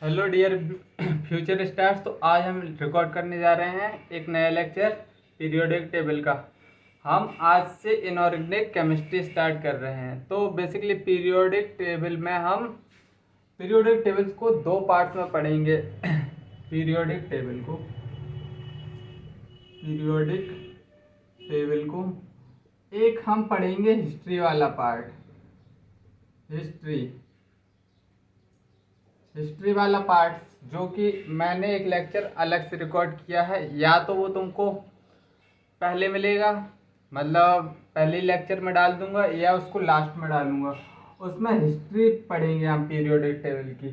Hello dear future stars. तो आज हम रिकॉर्ड करने जा रहे हैं एक नया लेक्चर पीरियोडिक टेबल का। हम आज से इनऑर्गेनिक केमिस्ट्री स्टार्ट कर रहे हैं। तो बेसिकली पीरियोडिक टेबल में हम पीरियोडिक टेबल्स को दो पार्ट्स में पढ़ेंगे। पीरियोडिक टेबल को एक हम पढ़ेंगे हिस्ट्री वाला पार्ट, हिस्ट्री वाला पार्ट, जो कि मैंने एक लेक्चर अलग से रिकॉर्ड किया है। या तो वो तुमको पहले मिलेगा, मतलब पहले लेक्चर में डाल दूंगा, या उसको लास्ट में डालूंगा। उसमें हिस्ट्री पढ़ेंगे हम पीरियोडिक टेबल की,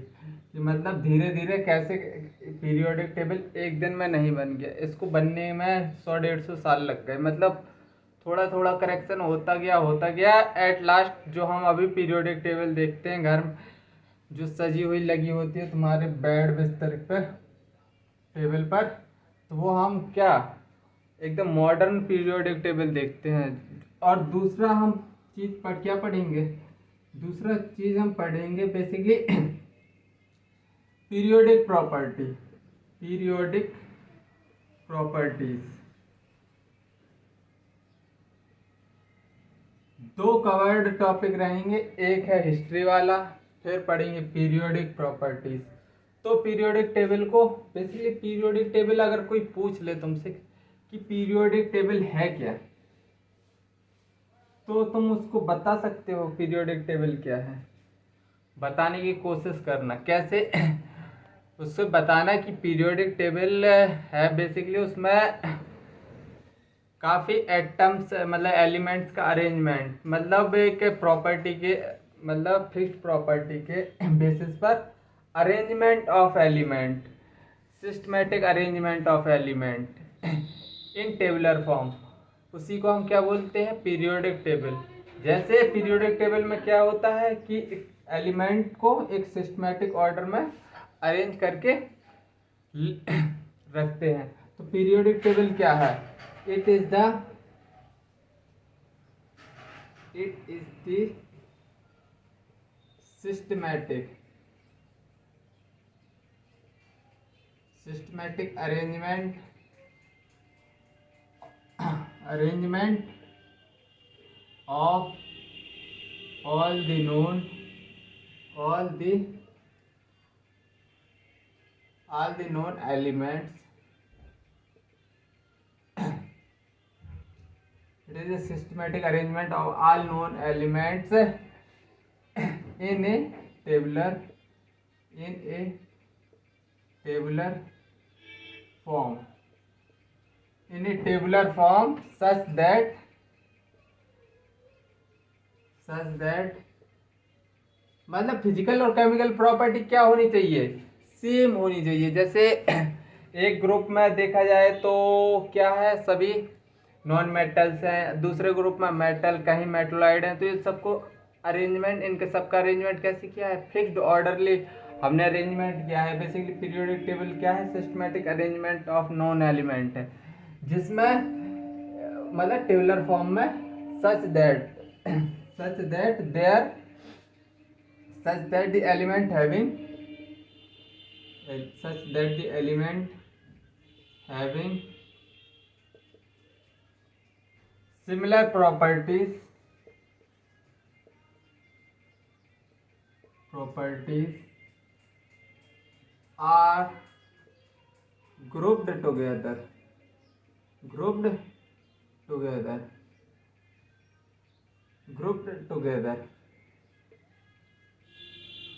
कि मतलब धीरे धीरे कैसे पीरियोडिक टेबल एक दिन में नहीं बन गया। इसको बनने में 100-150 साल लग गए। मतलब थोड़ा थोड़ा करेक्शन होता गया एट लास्ट जो हम अभी पीरियोडिक टेबल देखते हैं घर में, जो सजी हुई लगी होती है तुम्हारे बेड बिस्तर पर, टेबल पर, तो वो हम क्या एकदम मॉडर्न पीरियोडिक टेबल देखते हैं। और दूसरा हम क्या पढ़ेंगे, दूसरा चीज़ हम पढ़ेंगे बेसिकली पीरियोडिक प्रॉपर्टीज। दो कवर्ड टॉपिक रहेंगे, एक है हिस्ट्री वाला, फिर पढ़ेंगे पीरियोडिक प्रॉपर्टीज। तो पीरियोडिक टेबल को बेसिकली, पीरियोडिक टेबल अगर कोई पूछ ले तुमसे कि पीरियोडिक टेबल है क्या, तो तुम उसको बता सकते हो पीरियोडिक टेबल क्या है। बताने की कोशिश करना कैसे उससे बताना कि पीरियोडिक टेबल है बेसिकली उसमें काफ़ी एटम्स, मतलब एलिमेंट्स का अरेंजमेंट, मतलब एक प्रॉपर्टी के, मतलब फिक्स्ड प्रॉपर्टी के बेसिस पर arrangement of element, systematic arrangement of element in tabular form, उसी को हम क्या बोलते हैं, पीरियोडिक टेबल। जैसे पीरियोडिक टेबल में क्या होता है कि एलिमेंट को एक सिस्टमेटिक ऑर्डर में अरेंज करके रखते हैं। तो पीरियोडिक टेबल क्या है, it is the systematic arrangement of all the known elements. It is a systematic arrangement of all known elements in a tabular form, such that मतलब फिजिकल और chemical property क्या होनी चाहिए, सेम होनी चाहिए। जैसे एक ग्रुप में देखा जाए तो क्या है, सभी नॉन मेटल्स हैं, दूसरे ग्रुप में मेटल, कहीं मेटलॉइड हैं। तो ये सबको अरेंजमेंट, इनके सबका अरेंजमेंट कैसे किया है, फिक्स्ड ऑर्डरली हमने अरेंजमेंट किया है। बेसिकली पीरियोडिक टेबल क्या है, systematic arrangement of non element है, जिसमें मतलब टेबुलर फॉर्म में such that the element having similar properties are grouped together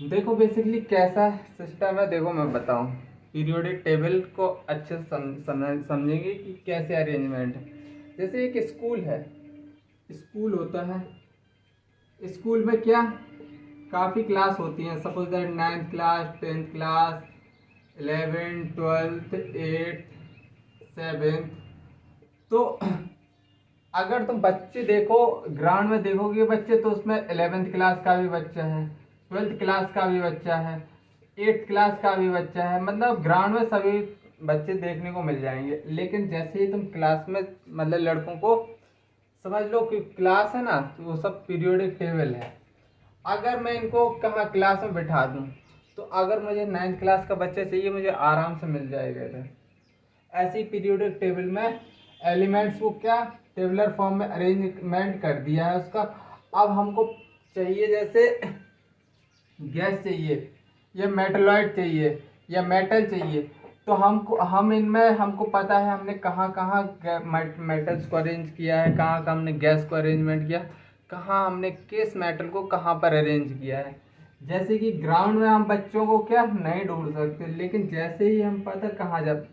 देखो बेसिकली कैसा सिस्टम है, देखो मैं बताऊं। पीरियोडिक टेबल को अच्छे से समझेंगे कि कैसे अरेंजमेंट है। जैसे एक स्कूल है, स्कूल होता है, स्कूल में क्या काफ़ी क्लास होती हैं। Suppose that 9th class, 10th class, 11th, 12th, 8th, 7th। तो अगर तुम बच्चे देखो ग्राउंड में देखोगे बच्चे, तो उसमें 11th क्लास का भी बच्चा है, 12th क्लास का भी बच्चा है, 8th क्लास का भी बच्चा है। मतलब ग्राउंड में सभी बच्चे देखने को मिल जाएंगे। लेकिन जैसे ही तुम क्लास में, मतलब लड़कों को समझ लो कि क्लास है ना, तो वो सब पीरियोडिक टेबल है। अगर मैं इनको कहाँ क्लास में बिठा दूँ, तो अगर मुझे 9th क्लास का बच्चा चाहिए मुझे आराम से मिल जाएगा इधर। ऐसी पीरियोडिक टेबल में एलिमेंट्स को क्या टेबुलर फॉर्म में अरेंजमेंट कर दिया है उसका। अब हमको चाहिए जैसे गैस चाहिए या मेटलॉइड चाहिए या मेटल चाहिए, तो हम इनमें हमको पता है हमने कहाँ कहाँ मेटल्स को अरेंज किया है, कहाँ कहाँ हमने गैस को अरेंजमेंट किया, कहाँ हमने किस मेटल को कहाँ पर अरेंज किया है। जैसे कि ग्राउंड में हम बच्चों को क्या नहीं ढूंढ सकते, लेकिन जैसे ही हम पता कहाँ जब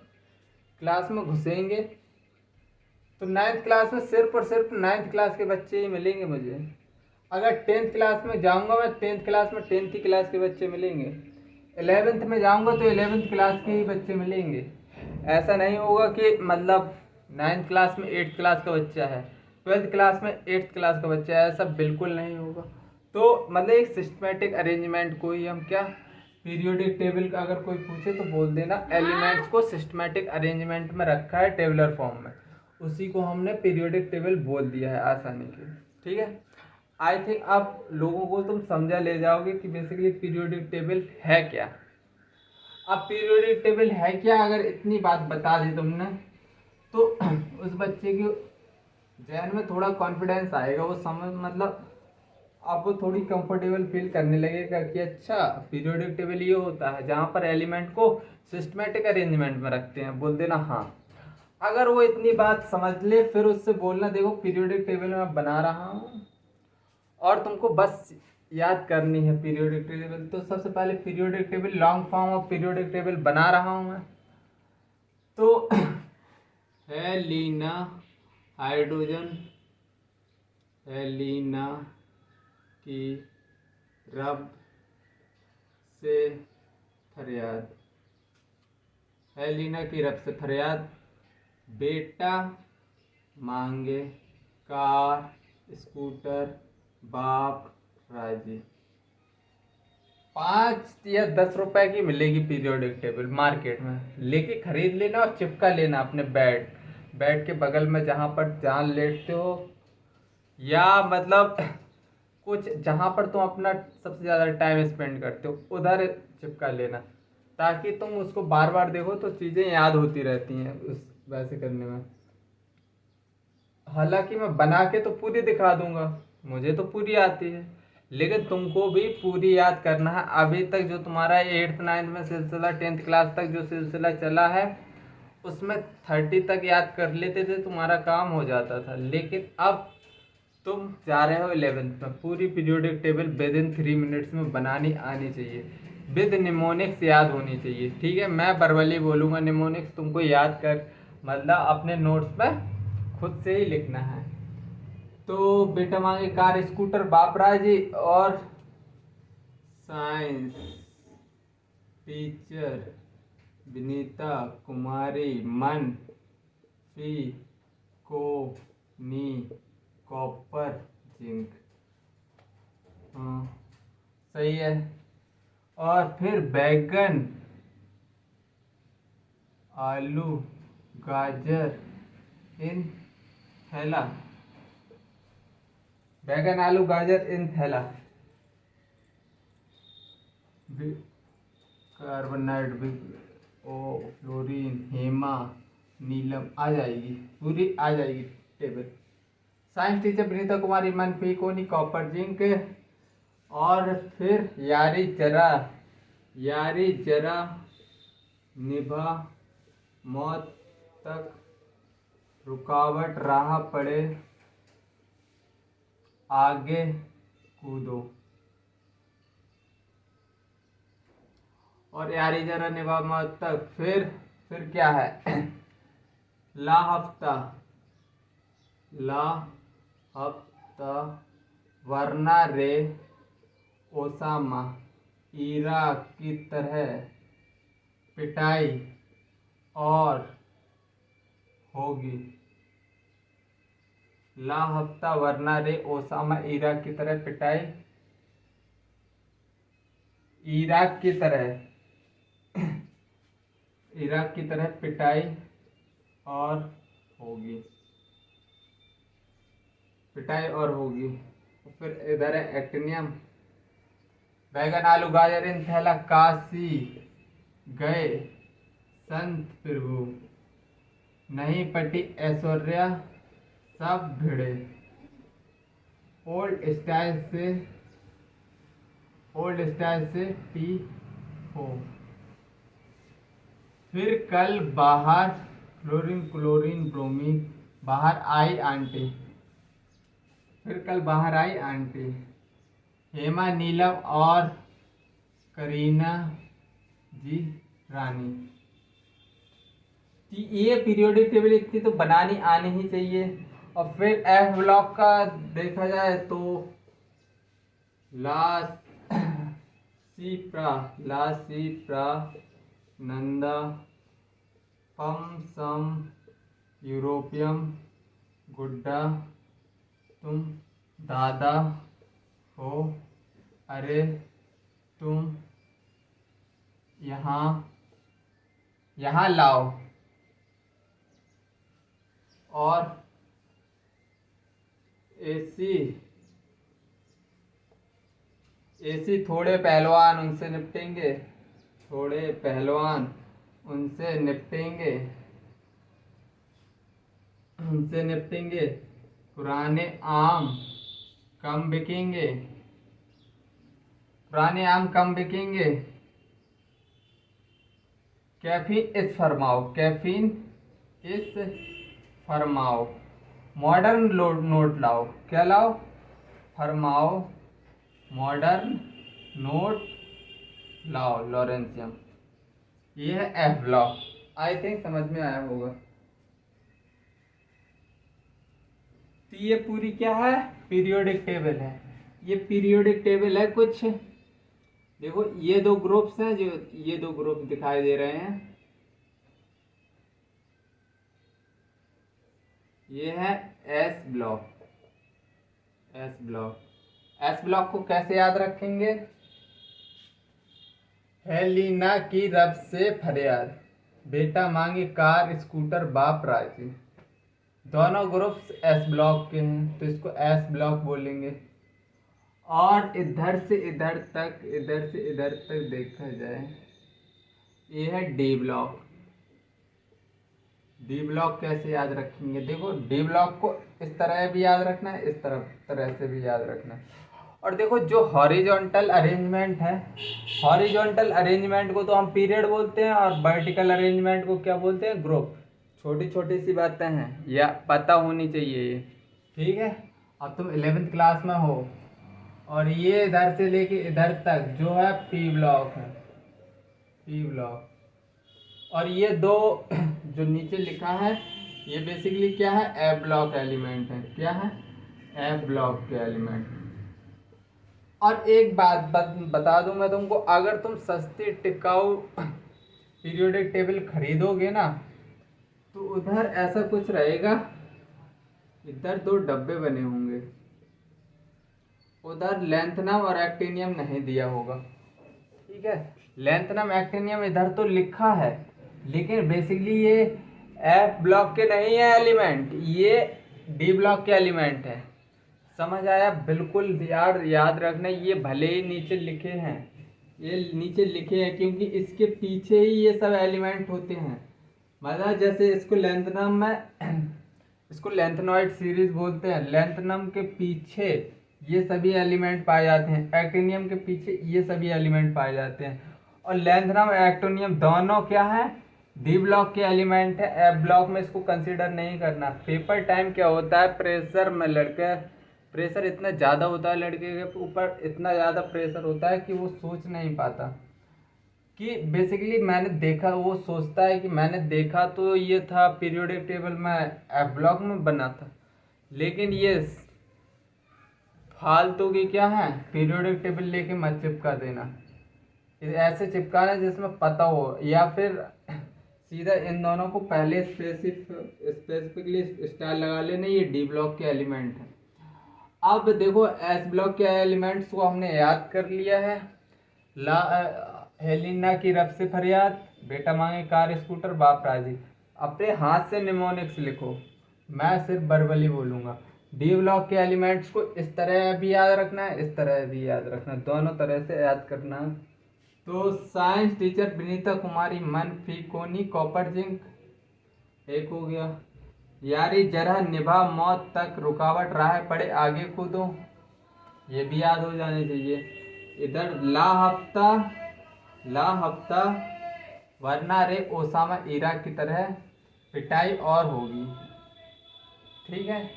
क्लास में घुसेंगे तो 9th क्लास में सिर्फ और सिर्फ 9th क्लास के बच्चे ही मिलेंगे मुझे। अगर 10th क्लास में जाऊंगा मैं 10th क्लास में 10th क्लास के बच्चे मिलेंगे, 11th में जाऊंगा तो 11th क्लास के ही बच्चे मिलेंगे। ऐसा नहीं होगा कि मतलब 9th क्लास में 8th क्लास का बच्चा है, 12th क्लास में 8th क्लास का बच्चा है, ऐसा बिल्कुल नहीं होगा। तो मतलब एक सिस्टमेटिक अरेंजमेंट को ही हम क्या पीरियोडिक टेबल का अगर कोई पूछे तो बोल देना एलिमेंट्स को सिस्टमेटिक अरेंजमेंट में रखा है टेबुलर फॉर्म में, उसी को हमने पीरियोडिक टेबल बोल दिया है आसानी के। ठीक है, आई थिंक आप लोगों को तुम समझा ले जाओगे कि बेसिकली पीरियोडिक टेबल है क्या। अब पीरियोडिक टेबल है क्या अगर इतनी बात बता दी तुमने तो उस बच्चे के जहन में थोड़ा कॉन्फिडेंस आएगा, वो समझ मतलब अब वो थोड़ी कंफर्टेबल फील करने लगेगा कि अच्छा पीरियोडिक टेबल ये होता है जहाँ पर एलिमेंट को सिस्टमेटिक अरेंजमेंट में रखते हैं, बोल देना हाँ। अगर वो इतनी बात समझ ले फिर उससे बोलना देखो पीरियोडिक टेबल मैं बना रहा हूँ और तुमको बस याद करनी है पीरियोडिक टेबल। तो सबसे पहले periodic table long form of periodic table बना रहा हूँ मैं। तो हेलिना हाइड्रोजन, हेलिना की रब से फरियाद, हेलिना की रब से फरियाद, बेटा मांगे कार स्कूटर बाप राजी। 5 या 10 रुपए की मिलेगी पीरियोडिक टेबल मार्केट में, लेके खरीद लेना और चिपका लेना अपने बेड के बगल में जहाँ पर जहाँ लेटते हो, या मतलब कुछ जहाँ पर तुम अपना सबसे ज़्यादा टाइम स्पेंड करते हो उधर चिपका लेना, ताकि तुम उसको बार बार देखो तो चीज़ें याद होती रहती हैं उस वैसे करने में। हालांकि मैं बना के तो पूरी दिखा दूंगा, मुझे तो पूरी आती है, लेकिन तुमको भी पूरी याद करना है। अभी तक जो तुम्हारा 8th 9th में सिलसिला 10th क्लास तक जो सिलसिला चला है उसमें 30 तक याद कर लेते थे, तुम्हारा काम हो जाता था। लेकिन अब तुम जा रहे हो 11th में, पूरी periodic table with in 3 minutes में बनानी आनी चाहिए, विद निमोनिक्स याद होनी चाहिए। ठीक है, मैं बरवली बोलूँगा, निमोनिक्स तुमको याद कर मतलब अपने नोट्स में खुद से ही लिखना है। तो बेटा मांगे कार स्कूटर बापरा जी, और साइंस टीचर विनीता कुमारी मन फी को नी कॉपर जिंक। हाँ सही है। और फिर बैगन आलू गाजर इन थैला, बैगन आलू गाजर इन थैला, कार्बोनाइड ओ फ्लोरीन हेमा नीलम आ जाएगी, पूरी आ जाएगी टेबल। साइंस टीचर विनीता कुमारी मन कोनी कॉपर जिंक। और फिर यारी जरा निभा मौत तक रुकावट राह पड़े आगे कूदो। और यारी जरा निभा मौत तक, फिर क्या है ला हफ्ता वरना रे ओसामा इराक की तरह पिटाई और होगी। ला हफ्ता वरना रे ओसामा इराक की तरह पिटाई, इराक की तरह पिटाई और होगी, पिटाई और होगी। फिर इधर है एक्टिनियम बैगन आलू गाजर इन थैला, काशी गए संत प्रभु, नहीं पटी ऐश्वर्या सब भिड़े, ओल्ड स्टाइल से पी हो, फिर कल बाहर क्लोरीन ब्रोमीन, बाहर आई आंटी, फिर कल बाहर आई आंटी, हेमा नीलम और करीना जी रानी। ये पीरियोडिक टेबल इतनी तो बनानी आनी ही चाहिए। और फिर एफ ब्लॉक का देखा जाए तो ला सी प्रा नंदा पम सम यूरोपियम गुड्डा, तुम दादा हो, अरे तुम यहाँ लाओ, और ऐसी थोड़े पहलवान उनसे निपटेंगे, पुराने आम कम बिकेंगे, कैफीन इस फरमाओ, मॉडर्न नोट लाओ, क्या लाओ, फरमाओ मॉडर्न नोट लाओ, लॉरेंसियम। ये है एफ ब्लॉक। आई थिंक समझ में आया होगा। तो ये पूरी क्या है, पीरियोडिक टेबल है। ये पीरियोडिक टेबल है कुछ, देखो ये दो ग्रुप्स हैं, जो ये दो ग्रुप दिखाई दे रहे हैं, ये है एस ब्लॉक। एस ब्लॉक को कैसे याद रखेंगे, हेलिना की रब से फरियाद, बेटा मांगे कार स्कूटर बाप राजी। दोनों ग्रुप्स एस ब्लॉक के हैं तो इसको एस ब्लॉक बोलेंगे। और इधर से इधर तक देखा जाए, ये है डी ब्लॉक। डी ब्लॉक कैसे याद रखेंगे, देखो डी ब्लॉक को इस तरह भी याद रखना है, इस तरह से भी याद रखना है। और देखो जो हॉरिजॉन्टल अरेंजमेंट है, हॉरिजॉन्टल अरेंजमेंट को तो हम पीरियड बोलते हैं, और वर्टिकल अरेंजमेंट को क्या बोलते हैं, ग्रुप। छोटी छोटी सी बातें हैं, या पता होनी चाहिए ये, ठीक है। अब तुम 11th क्लास में हो, और ये इधर से लेके इधर तक जो है पी ब्लॉक है, पी ब्लॉक। और ये दो जो नीचे लिखा है, ये बेसिकली क्या है, एफ ब्लॉक एलिमेंट है। क्या है, एफ ब्लॉक के एलिमेंट। और एक बात बता दूं मैं तुमको, अगर तुम सस्ती टिकाऊ पीरियोडिक टेबल खरीदोगे ना, तो उधर ऐसा कुछ रहेगा, इधर दो डब्बे बने होंगे, उधर लैंथनम और एक्टिनियम नहीं दिया होगा, ठीक है। लैंथनम एक्टिनियम इधर तो लिखा है, लेकिन बेसिकली ये एफ ब्लॉक के नहीं है एलिमेंट, ये डी ब्लॉक के एलिमेंट है। समझ आया, बिल्कुल याद रखना। ये भले ही नीचे लिखे हैं, क्योंकि इसके पीछे ही ये सब एलिमेंट होते हैं। मतलब जैसे इसको लैंथनॉइड सीरीज बोलते हैं, लैंथनम के पीछे ये सभी एलिमेंट पाए जाते हैं, एक्टिनियम के पीछे ये सभी एलिमेंट पाए जाते हैं। और लैंथनम एक्टिनियम दोनों क्या है, डी ब्लॉक के एलिमेंट है। एफ ब्लॉक में इसको कंसीडर नहीं करना। पेपर टाइम क्या होता है, प्रेशर इतना ज़्यादा होता है, लड़के के ऊपर इतना ज़्यादा प्रेशर होता है कि वो सोच नहीं पाता, कि बेसिकली मैंने देखा, वो सोचता है कि मैंने देखा तो ये था पीरियोडिक टेबल में एफ ब्लॉक में बना था, लेकिन ये फालतू की क्या है, पीरियोडिक टेबल लेके मत चिपका देना। ऐसे चिपकाना जिसमें पता हो, या फिर सीधा इन दोनों को पहले स्पेसिफिकली स्टार लगा लेना, ये डी ब्लॉक के एलिमेंट है। अब देखो एस ब्लॉक के एलिमेंट्स को हमने याद कर लिया है। हेलिना की रब से फरियाद, बेटा मांगे कार स्कूटर बाप राजी। अपने हाथ से निमोनिक्स लिखो, मैं सिर्फ वर्बली बोलूँगा। डी ब्लॉक के एलिमेंट्स को इस तरह भी याद रखना है, इस तरह भी याद रखना है, दोनों तरह से याद करना है। तो साइंस टीचर विनीता कुमारी मन फीकोनी कॉपर जिंक एक हो गया। यारी जरह निभा मौत तक रुकावट राह पड़े आगे कूदो, ये भी याद हो जाने चाहिए। इधर ला हफ्ता वरना रे ओसामा इराक की तरह पिटाई और होगी। ठीक है,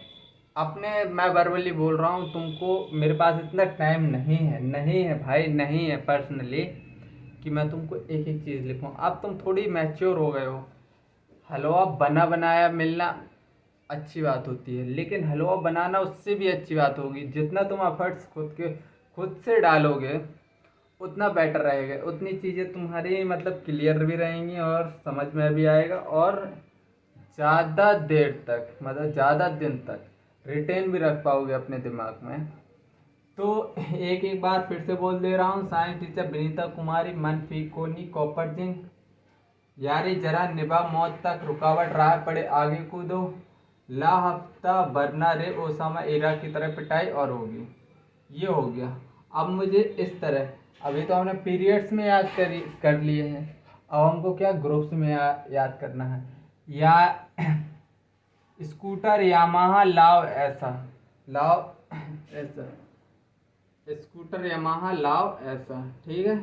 अपने मैं वर्बली बोल रहा हूँ तुमको, मेरे पास इतना टाइम नहीं है भाई, नहीं है पर्सनली कि मैं तुमको एक एक चीज़ लिखूँ। अब तुम थोड़ी मैच्योर हो गए हो। हलवा बना बनाया मिलना अच्छी बात होती है, लेकिन हलवा बनाना उससे भी अच्छी बात होगी। जितना तुम एफर्ट्स खुद से डालोगे उतना बेटर रहेगा, उतनी चीज़ें तुम्हारी मतलब क्लियर भी रहेंगी और समझ में भी आएगा, और ज़्यादा देर तक मतलब ज़्यादा दिन तक रिटेन भी रख पाओगे अपने दिमाग में। तो एक एक बार फिर से बोल दे रहा हूँ। साइंस टीचर विनीता कुमारी मन फीकोनी कॉपर जिंक, यारी जरा निभा मौत तक रुकावट राह पड़े आगे कूदो, ला हफ्ता वरना रे ओसामा इरा की तरह पिटाई और होगी। ये हो गया। अब मुझे इस तरह, अभी तो हमने पीरियड्स में याद कर लिए हैं, अब हमको क्या ग्रुप्स में याद करना है। या स्कूटर यामाहा लाओ ऐसा, लाओ ऐसा, स्कूटर यामाहा लाओ ऐसा, ठीक है,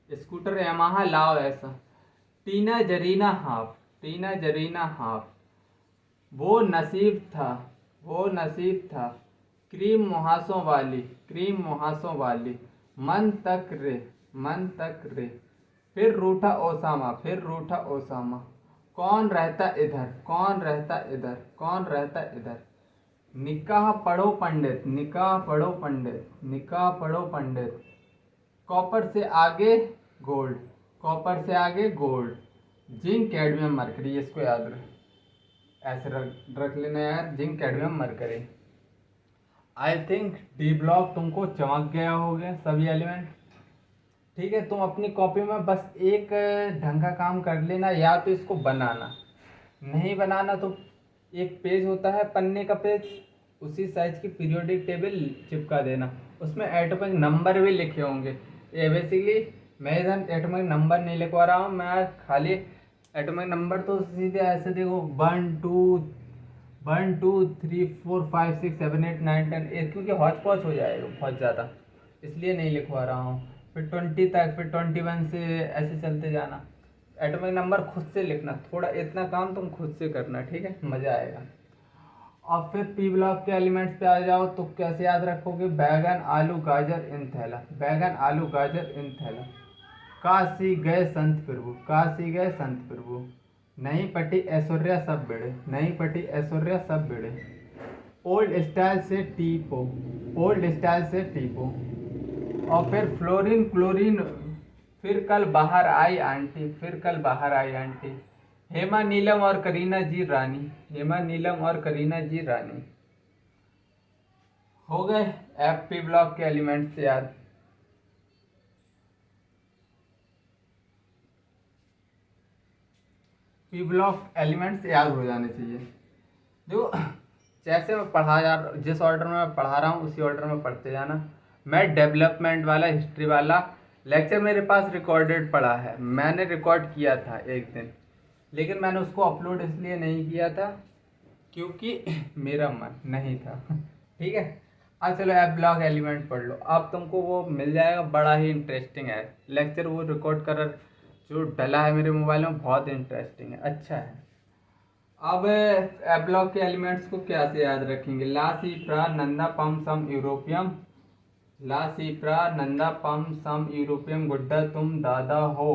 स्कूटर यामाहा लाओ ऐसा। टीना जरीना हाफ, टीना जरीना हाफ, वो नसीब था, वो नसीब था, क्रीम मुहासों वाली, क्रीम मुहासों वाली, मन तक रे, मन तक रे, फिर रूठा ओसामा, फिर रूठा ओसामा, कौन रहता इधर, कौन रहता इधर, कौन रहता इधर, निकाह पढ़ो पंडित, निकाह पढ़ो पंडित, निकाह पढ़ो पंडित, कॉपर से आगे गोल्ड, कॉपर से आगे गोल्ड, जिंक कैडमियम मरकरी, इसको याद रख, ऐसे रख लेना यार, zinc cadmium mercury. I think D block तुमको चमक गया होगा सभी एलिमेंट। ठीक है, तुम अपनी कॉपी में बस एक ढंग का काम कर लेना, या तो इसको बनाना, नहीं बनाना तो एक पेज होता है पन्ने का पेज, उसी साइज की पीरियोडिक टेबल चिपका देना, उसमें एटॉमिक नंबर भी लिखे होंगे। ये बेसिकली मैं इधर एटॉमिक नंबर नहीं लिखवा रहा हूँ, मैं खाली एटॉमिक नंबर तो सीधे ऐसे देखो 1 2 3 4 5 6 7 8 9 10, क्योंकि हौच पौच हो जाएगा बहुत ज़्यादा, इसलिए नहीं लिखवा रहा हूँ। फिर 20 तक, फिर 21 से ऐसे चलते जाना। एटॉमिक नंबर खुद से लिखना, थोड़ा इतना काम तुम खुद से करना, ठीक है, मज़ा आएगा। और फिर पी ब्लॉक के एलिमेंट्स पे आ जाओ तो कैसे याद रखोगे। बैगन आलू गाजर इन थैला, बैगन आलू गाजर इन थैला, काशी गए संत प्रभु, काशी गए संत प्रभु, नहीं पटी ऐश्वर्या सब बिड़े, नहीं पटी ऐश्वर्या सब बिड़े, ओल्ड स्टाइल से टीपो, ओल्ड स्टाइल से टीपो। और फिर फ्लोरीन क्लोरीन, फिर कल बाहर आई आंटी, फिर कल बाहर आई आंटी, हेमा नीलम और करीना जी रानी, हेमा नीलम और करीना जी रानी। हो गए एफ पी ब्लॉक के एलिमेंट्स से याद। पी ब्लॉक एलिमेंट्स याद हो जाने चाहिए। जो जैसे मैं पढ़ा जा रहा, जिस ऑर्डर में मैं पढ़ा रहा हूँ उसी ऑर्डर में पढ़ते जाना। मैं डेवलपमेंट वाला, हिस्ट्री वाला लेक्चर मेरे पास रिकॉर्डेड पड़ा है, मैंने रिकॉर्ड किया था एक दिन, लेकिन मैंने उसको अपलोड इसलिए नहीं किया था क्योंकि मेरा मन नहीं था। ठीक है, अब चलो ऐप ब्लॉक एलिमेंट पढ़ लो, अब तुमको वो मिल जाएगा, बड़ा ही इंटरेस्टिंग है लेक्चर, वो रिकॉर्ड कर जो डला है मेरे मोबाइल में, बहुत इंटरेस्टिंग है, अच्छा है। अब ऐप ब्लॉक के एलिमेंट्स को क्या से याद रखेंगे। ला सी प्रा नंदा पम सम यूरोपियम, ला सी प्रा नंदा पम सम यूरोपियम, गुड्डा तुम दादा हो,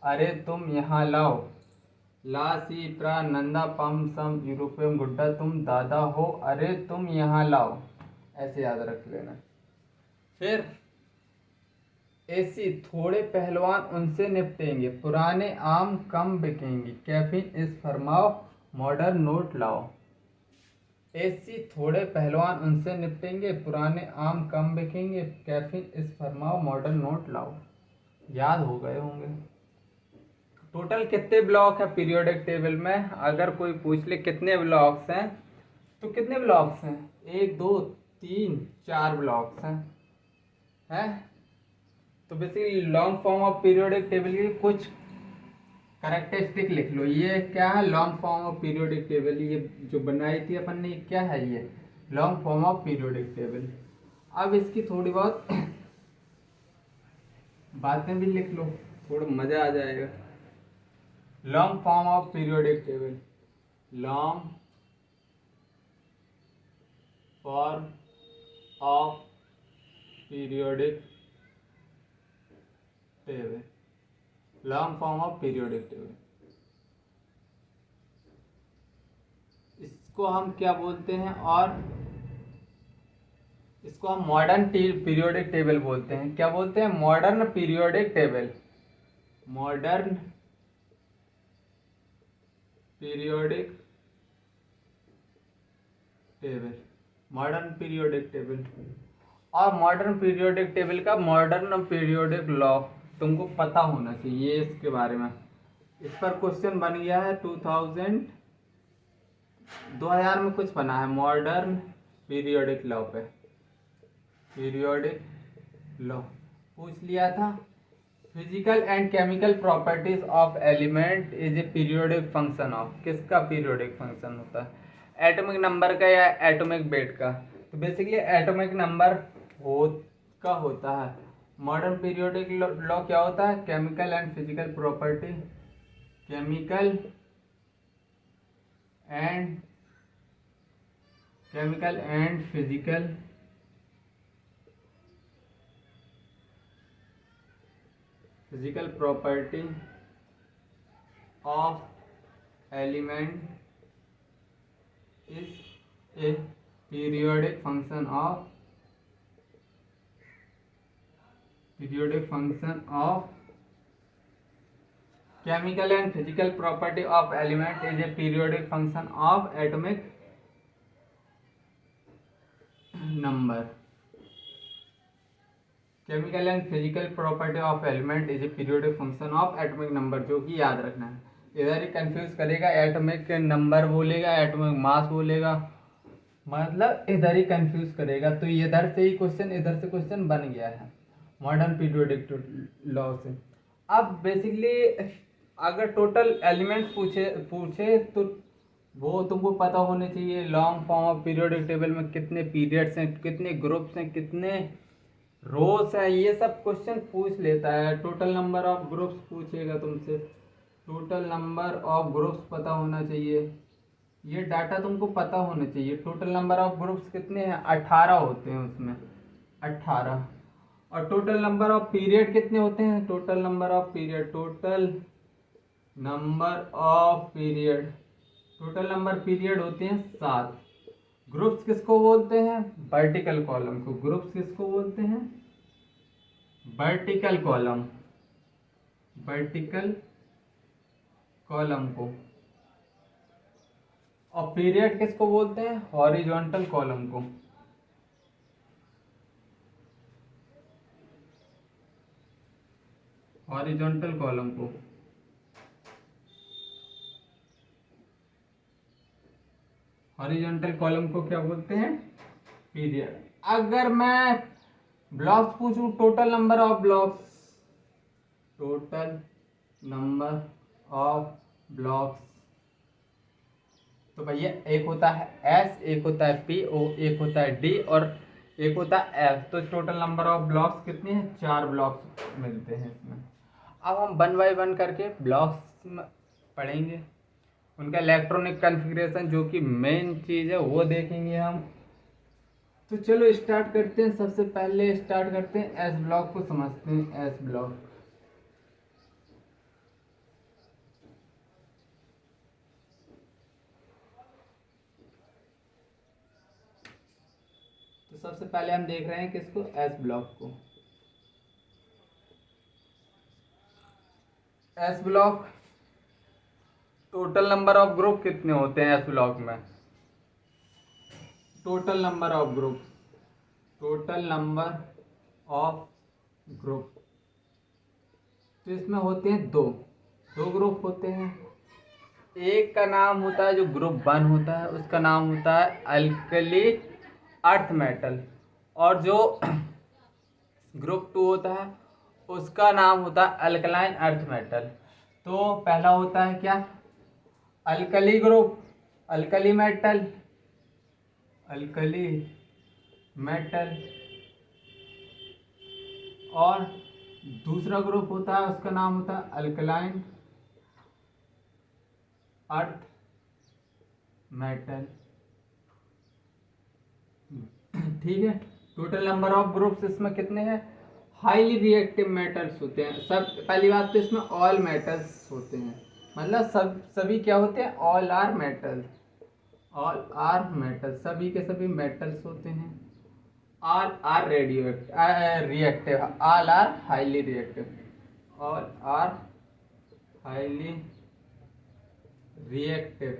अरे तुम यहाँ लाओ, ला सी प्रा नंदा पम सम यूरोपियम, गुड्डा तुम दादा हो, अरे तुम यहाँ लाओ, ऐसे याद रख लेना। फिर ऐसी थोड़े पहलवान उनसे निपटेंगे, पुराने आम कम बिकेंगे, कैफीन इस फरमाओ, मॉडर्न नोट लाओ। ऐसी थोड़े पहलवान उनसे निपटेंगे, पुराने आम कम बिकेंगे, कैफीन इस फरमाओ, मॉडर्न नोट लाओ। याद हो गए होंगे। टोटल कितने ब्लॉक है पीरियोडिक टेबल में, अगर कोई पूछ ले कितने ब्लॉक्स हैं, तो कितने ब्लॉक्स हैं? 1 2 3 4 ब्लॉक्स हैं। तो basically long form of periodic table की कुछ कैरेक्टरिस्टिक लिख लो। ये क्या है? Long form of periodic table. ये जो बनाई थी अपन ने, क्या है? ये long form of periodic table. अब इसकी थोड़ी बहुत बातें भी लिख लो, थोड़ा मजा आ जाएगा। Long form of periodic table. Long form of periodic table. Long form of periodic table, इसको हम क्या बोलते हैं? और इसको हम मॉडर्न पीरियोडिक टेबल बोलते हैं। क्या बोलते हैं? Modern periodic table. Modern periodic table. Modern periodic table. और मॉडर्न पीरियोडिक टेबल का मॉडर्न पीरियोडिक लॉ तुमको पता होना चाहिए इसके बारे में। इस पर क्वेश्चन बन गया है 2000 में कुछ बना है मॉडर्न पीरियोडिक लॉ पे। पीरियोडिक लॉ पूछ लिया था। Physical and chemical properties of element is a periodic function of. किसका पीरियोडिक फंक्शन होता है? एटॉमिक नंबर का या एटॉमिक वेट का? तो बेसिकली एटॉमिक नंबर का होता है। मॉडर्न पीरियोडिक लॉ क्या होता है? Chemical and physical property. Chemical and physical property of element is a periodic function of chemical and physical property of element is a periodic function of atomic number. Chemical and physical property of element is a periodic function of atomic number, जो कि याद रखना है। इधर ही confuse करेगा, atomic number बोलेगा, atomic mass बोलेगा, मतलब इधर ही कंफ्यूज करेगा। तो इधर से ही क्वेश्चन, इधर से क्वेश्चन बन गया है मॉडर्न पीरियोडिक लॉ से। अब बेसिकली अगर टोटल एलिमेंट्स पूछे तो वो तुमको पता होने चाहिए। Long form of periodic table में कितने पीरियड्स हैं, कितने ग्रुप्स हैं, कितने रोज हैं, ये सब क्वेश्चन पूछ लेता है। टोटल नंबर ऑफ ग्रुप्स पूछेगा तुमसे, टोटल नंबर ऑफ ग्रुप्स पता होना चाहिए। ये डाटा तुमको पता होना चाहिए। टोटल नंबर ऑफ ग्रुप्स कितने हैं? 18 होते हैं उसमें, 18। और टोटल नंबर ऑफ पीरियड कितने होते हैं? टोटल नंबर ऑफ पीरियड होते हैं 7। ग्रुप्स किसको बोलते हैं? वर्टिकल कॉलम को। ग्रुप्स किसको बोलते हैं? वर्टिकल कॉलम को। और पीरियड किसको बोलते हैं? हॉरिजॉन्टल कॉलम को। हॉरिजॉन्टल कॉलम को। हॉरिजॉन्टल कॉलम को क्या बोलते हैं? पीरियड। अगर मैं ब्लॉक्स पूछूं, टोटल नंबर ऑफ ब्लॉक्स, तो भैया एक होता है S, एक होता है P, एक होता है D और एक होता है F। तो टोटल नंबर ऑफ ब्लॉक्स कितने हैं? 4 ब्लॉक्स मिलते हैं इसमें। अब हम 1 बाय 1 करके ब्लॉक्स पढ़ेंगे, उनका इलेक्ट्रॉनिक कॉन्फ़िगरेशन जो कि मेन चीज़ है वो देखेंगे हम। तो चलो स्टार्ट करते हैं। सबसे पहले स्टार्ट करते हैं एस ब्लॉक को समझते हैं। एस ब्लॉक, तो सबसे पहले हम देख रहे हैं किसको? एस ब्लॉक को। S block, total number of group कितने होते हैं एस ब्लॉक में? टोटल नंबर ऑफ ग्रुप तो इसमें होते हैं दो ग्रुप होते हैं। एक का नाम होता है जो ग्रुप 1 होता है, उसका नाम होता है अल्कली अर्थ मेटल, और जो ग्रुप 2 होता है उसका नाम होता है अल्कलाइन अर्थ मेटल। तो पहला होता है क्या, alkali group, alkali metal, alkali metal, और दूसरा ग्रुप होता है उसका नाम होता है अल्कलाइन अर्थ मेटल। ठीक है, टोटल नंबर ऑफ ग्रुप्स इसमें कितने हैं, हाईली रिएक्टिव मेटल्स होते हैं सब। पहली बात तो इसमें ऑल मेटल्स होते हैं, मतलब सभी क्या होते हैं, all are metal, all are metal, सभी के सभी मेटल्स होते हैं। All are reactive, all are highly reactive, all are highly reactive,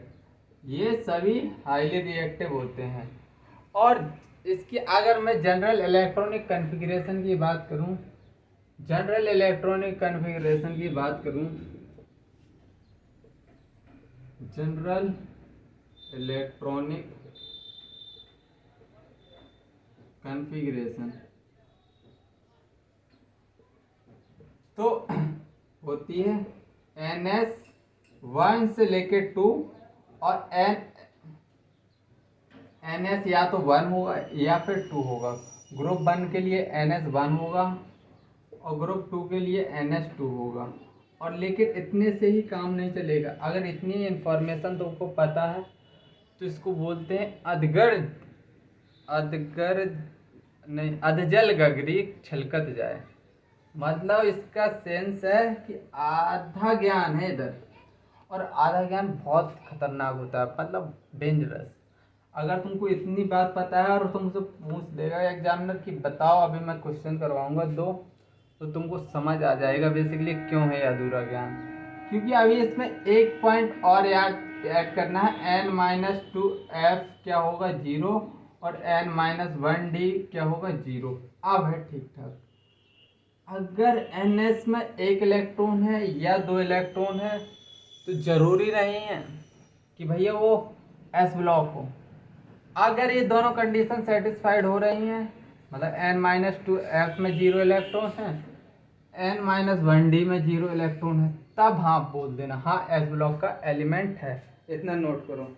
ये सभी हाईली रिएक्टिव होते हैं। और इसकी अगर मैं जनरल इलेक्ट्रॉनिक कन्फिग्रेशन की बात करूं, जनरल इलेक्ट्रॉनिक कन्फिग्रेशन की बात करूं, जनरल इलेक्ट्रॉनिक कन्फिग्रेशन तो होती है NS1 से लेके 2, और NS या तो 1 होगा या फिर 2 होगा। ग्रुप 1 के लिए NS1 होगा और ग्रुप 2 के लिए NS2 होगा। और लेकिन इतने से ही काम नहीं चलेगा, अगर इतनी इंफॉर्मेशन तुमको पता है तो इसको बोलते हैं अधजल गगरी छलकत जाए। मतलब इसका सेंस है कि आधा ज्ञान है इधर, और आधा ज्ञान बहुत खतरनाक होता है, मतलब डेंजरस। अगर तुमको इतनी बात पता है और तुमसे पूछ देगा एग्जामिनर कि बताओ अभी मैं क्वेश्चन करवाऊंगा दो, तो तुमको समझ आ जाएगा बेसिकली क्यों है अधूरा ज्ञान। क्योंकि अभी इसमें एक पॉइंट और याद ऐड करना है, n-2f क्या होगा 0, और n-1d क्या होगा 0। अब है ठीक ठाक। अगर NS में एक इलेक्ट्रॉन है या 2 इलेक्ट्रॉन है तो जरूरी नहीं है कि भैया वो S ब्लॉक हो। अगर ये दोनों कंडीशन सेटिस्फाइड हो रही हैं, मतलब n-2f में 0 इलेक्ट्रॉन है, n-1d में 0 इलेक्ट्रॉन है, तब हाँ बोल देना हाँ S ब्लॉक का एलिमेंट है। इतना नोट करो।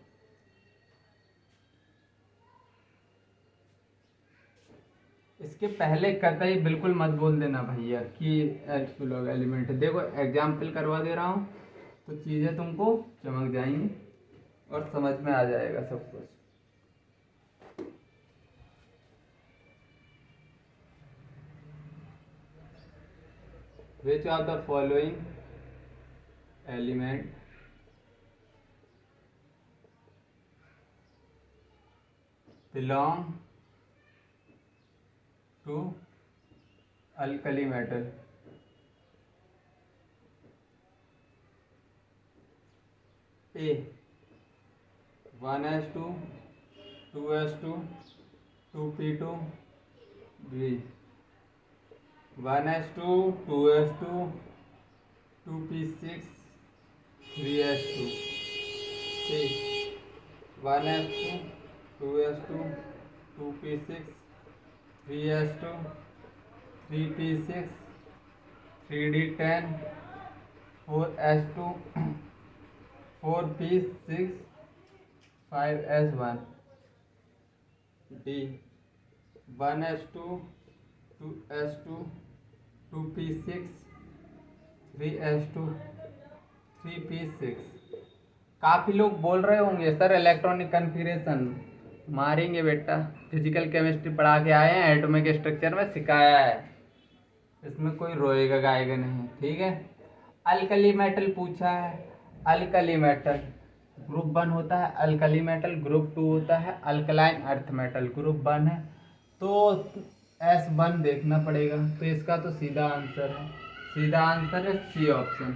इसके पहले कतई बिल्कुल मत बोल देना भैया कि S ब्लॉक एलिमेंट है। देखो एग्जाम्पल करवा दे रहा हूँ तो चीज़ें तुमको चमक जाएंगी और समझ में आ जाएगा सब कुछ। Which of the following element belong to alkali metal? A 1s2 2s2 2p2, B 1s2 2s2 2p6 3s2, C 1s2 2s2 2p6 3s2 3p6 3d10 4s2 4p6 5s1, D 1s2 2s2 2p6 3s2 3p6। काफ़ी लोग बोल रहे होंगे sir electronic configuration मारेंगे बेटा, physical chemistry पढ़ा के आए हैं, एटॉमिक स्ट्रक्चर में सिखाया है, इसमें कोई रोएगा गाएगा नहीं। ठीक है, अल्कली मेटल पूछा है, अल्कली मेटल ग्रुप 1 होता है, अल्कली मेटल ग्रुप 2 होता है, अल्कलाइन अर्थ मेटल ग्रुप 1 है, तो S1 देखना पड़ेगा। तो इसका तो सीधा आंसर है, सीधा आंसर है सी ऑप्शन,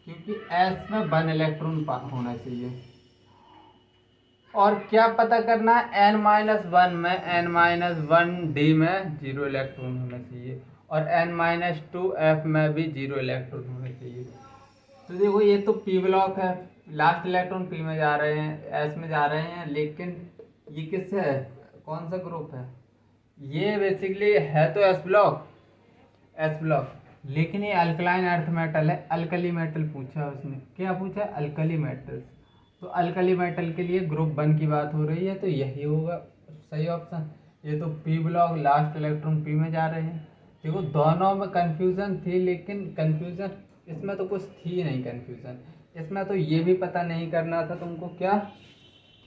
क्योंकि S में 1 इलेक्ट्रॉन होना चाहिए। और क्या पता करना है, n-1 में n-1d में 0 इलेक्ट्रॉन होना चाहिए, और n-2f में भी 0 इलेक्ट्रॉन होना चाहिए। तो देखो ये तो p ब्लॉक है, लास्ट इलेक्ट्रॉन पी में जा रहे हैं, एस में जा रहे हैं, लेकिन ये किससे है, कौन सा ग्रुप है, ये बेसिकली है तो एस ब्लॉक, एस ब्लॉक, लेकिन ये अल्कलाइन अर्थ मेटल है, अल्कली मेटल पूछा है उसने, क्या पूछा है, अल्कली मेटल। तो अल्कली मेटल के लिए ग्रुप 1 की बात हो रही है, तो यही होगा सही ऑप्शन। ये तो P block, last electron P में जा रहे हैं। देखो दोनों में कंफ्यूजन थी, लेकिन कंफ्यूजन इसमें तो कुछ थी नहीं कंफ्यूजन, इसमें तो ये भी पता नहीं करना था तुमको क्या,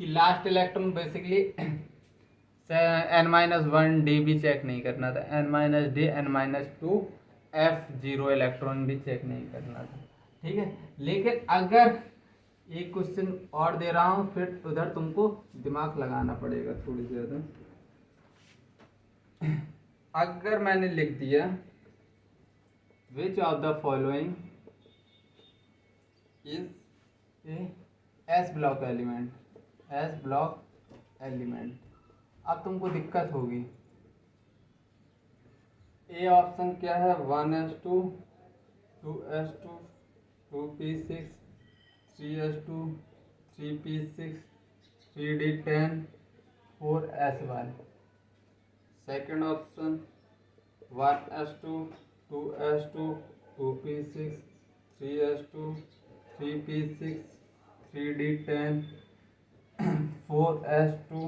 कि last electron basically n-1 D भी चेक नहीं करना था, n-d n-2 f0 इलेक्ट्रॉन भी चेक नहीं करना था, ठीक है। लेकिन अगर एक क्वेश्चन और दे रहा हूँ, फिर उधर तुमको दिमाग लगाना पड़ेगा थोड़ी ज़्यादा। अगर मैंने लिख दिया which of the following is A S block element, S block element, अब तुमको दिक्कत होगी। ए ऑप्शन क्या है, 1s2 2s2 2p6 3s2 3p6 3d10 4s1। Second option 1s2 2s2 2p6 3s2 3p6 3d10 4s2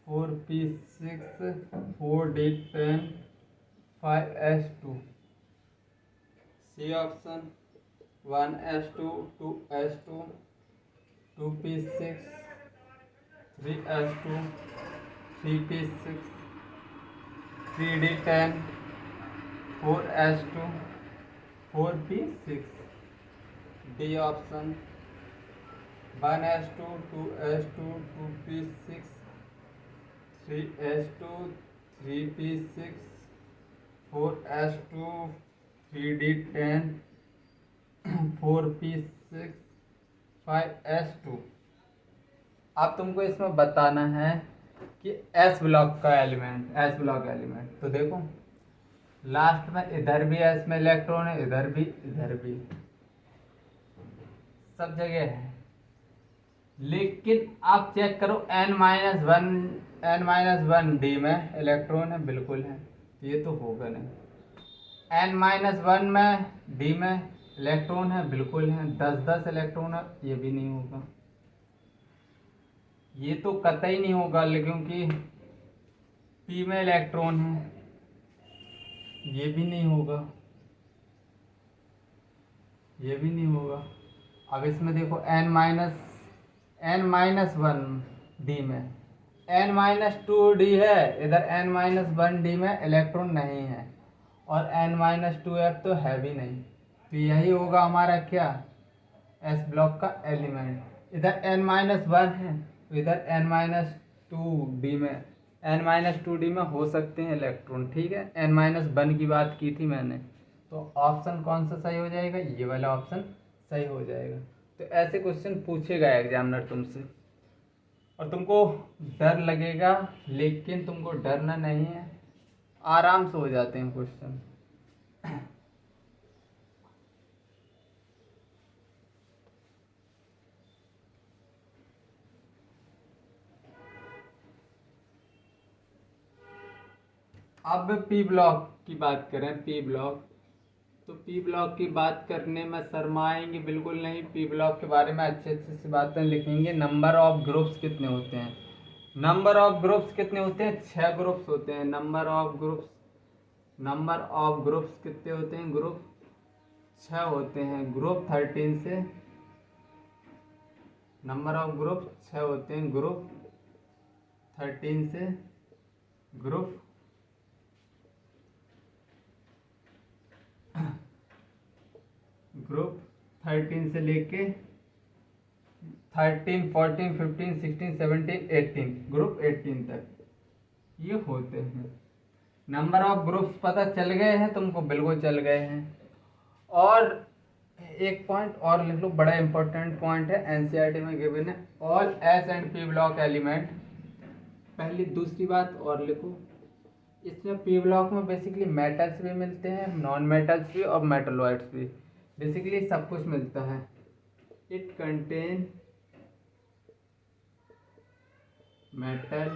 4p6 4d10 5s2। C option 1s2 2s2 2p6 3s2 3p6 3d10 4s2 4p6। D option 1s2 2s2 2p6 3s2 3p6 4s2 3d10 4p6 5s2। अब तुमको इसमें बताना है कि S block का element, S block element, तो देखो last में इधर भी एस में इलेक्ट्रॉन है, इधर भी सब जगह है, लेकिन आप चेक करो n-1 डी में इलेक्ट्रॉन है, बिल्कुल है, ये तो होगा नहीं। n-1 में डी में इलेक्ट्रॉन है, बिल्कुल है, 10-10 इलेक्ट्रॉन है, ये भी नहीं होगा, ये तो कतई नहीं होगा, क्योंकि पी में इलेक्ट्रॉन है, ये भी नहीं होगा, ये भी नहीं होगा। अब इसमें देखो n-1 डी में n-2 डी है, इधर n-1 डी में इलेक्ट्रॉन नहीं है, और n-2 एफ तो है भी नहीं, तो यही होगा हमारा क्या, एस ब्लॉक का एलिमेंट। इधर n-1 है, इधर n-2 डी में, n-2 डी में हो सकते हैं इलेक्ट्रॉन, ठीक है, n-1 की बात की थी मैंने, तो ऑप्शन कौन सा सही हो जाएगा, ये वाला ऑप्शन सही हो जाएगा। तो ऐसे क्वेश्चन पूछेगा एग्जामिनर तुमसे, और तुमको डर लगेगा, लेकिन तुमको डरना नहीं है, आराम से हो जाते हैं क्वेश्चन। अब पी ब्लॉक की बात करें, पी ब्लॉक, तो पी ब्लॉक की बात करने में शर्माएंगे बिल्कुल नहीं, पी ब्लॉक के बारे में अच्छे अच्छे से बातें लिखेंगे। नंबर ऑफ ग्रुप्स कितने होते हैं, नंबर ऑफ ग्रुप्स कितने होते हैं, 6 ग्रुप्स होते हैं। नंबर ऑफ ग्रुप्स कितने होते हैं, ग्रुप 6 होते हैं। ग्रुप 13 से नंबर ऑफ ग्रुप 6 होते हैं, ग्रुप 13 से ग्रुप ग्रुप 13 से लेके 13 14 15 16 17 18 ग्रुप 18 तक ये होते हैं। नंबर ऑफ ग्रुप्स पता चल गए हैं तुमको, बिल्कुल चल गए हैं। और एक पॉइंट और लिख लो, बड़ा इंपॉर्टेंट पॉइंट है, एनसीईआरटी में गिवन है, all S and P block element. पहली दूसरी बात और लिखो, इसमें पी ब्लॉक में बेसिकली मेटल्स भी मिलते हैं, नॉन मेटल्स भी और मेटलॉइड्स भी, बेसिकली सब कुछ मिलता है। It contain metal,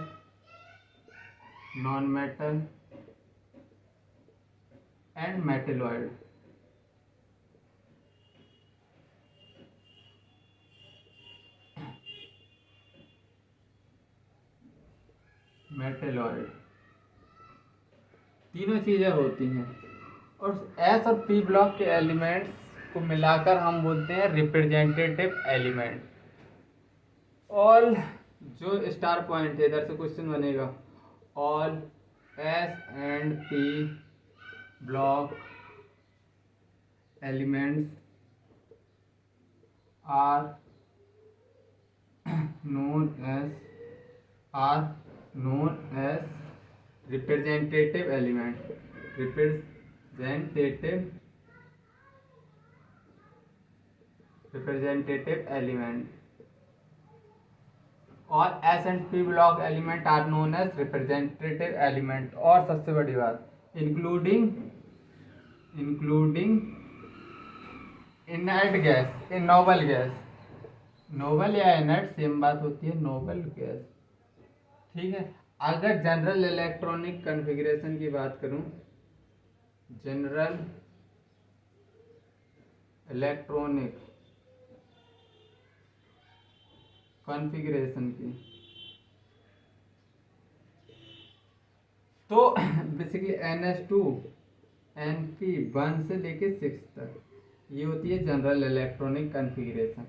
non metal and metalloid. Metalloid तीनों चीजें होती हैं, और एस और पी ब्लॉक के एलिमेंट्स को मिलाकर हम बोलते हैं रिप्रेजेंटेटिव एलिमेंट। ऑल, जो स्टार पॉइंट है इधर से क्वेश्चन बनेगा, all S and P block elements are known as representative element और एस and P block element are known as representative element. और सबसे बड़ी बात including inert gas, in noble gas, noble या इनर्ट सेम बात होती है, नोबल गैस, ठीक है। अगर जनरल इलेक्ट्रॉनिक कॉन्फ़िगरेशन की बात करूं, जनरल इलेक्ट्रॉनिक कॉन्फ़िगरेशन की, तो बेसिकली NH2 NP1 से लेके 6 तक ये होती है जनरल इलेक्ट्रॉनिक कॉन्फ़िगरेशन।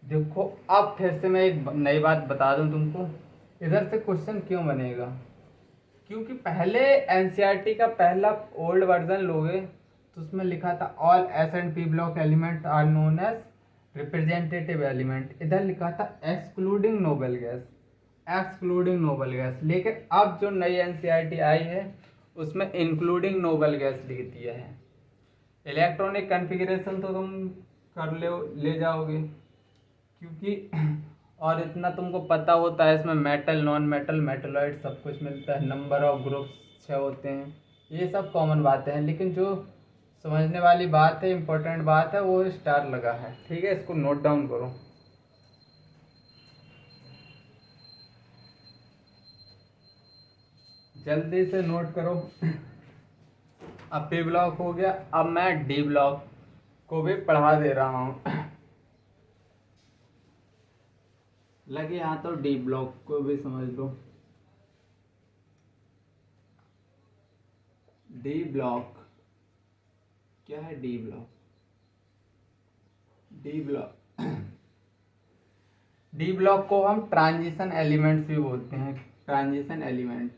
देखो अब फिर से मैं एक नई बात बता दूं तुमको, इधर से क्वेश्चन क्यों बनेगा, क्योंकि पहले एनसीईआरटी का पहला ओल्ड वर्जन लोगे तो उसमें लिखा था all S and P block element are known as representative element, इधर लिखा था एक्सक्लूडिंग नोबल गैस, लेकिन अब जो नई एनसीईआरटी आई है उसमें इंक्लूडिंग नोबल गैस लिख दिया है। इलेक्ट्रॉनिक कॉन्फ़िगरेशन तो तुम कर ले जाओगे, क्योंकि और इतना तुमको पता होता है, इसमें मेटल, नॉन मेटल, मेटलॉइड सब कुछ मिलता है, नंबर ऑफ ग्रुप्स 6 होते हैं, ये सब कॉमन बातें हैं। लेकिन जो समझने वाली बात है, इम्पोर्टेंट बात है, वो स्टार लगा है, ठीक है, इसको नोट डाउन करो। जल्दी से नोट करो। अब पी ब्लॉक हो गया, अब मैं डी ब्लॉक को भी पढ़ा दे रहा हूँ। लगे हाँ तो डी ब्लॉक को भी समझ लो। डी ब्लॉक क्या है? डी ब्लॉक डी ब्लॉक को हम ट्रांजिशन एलिमेंट्स भी बोलते हैं, ट्रांजिशन एलिमेंट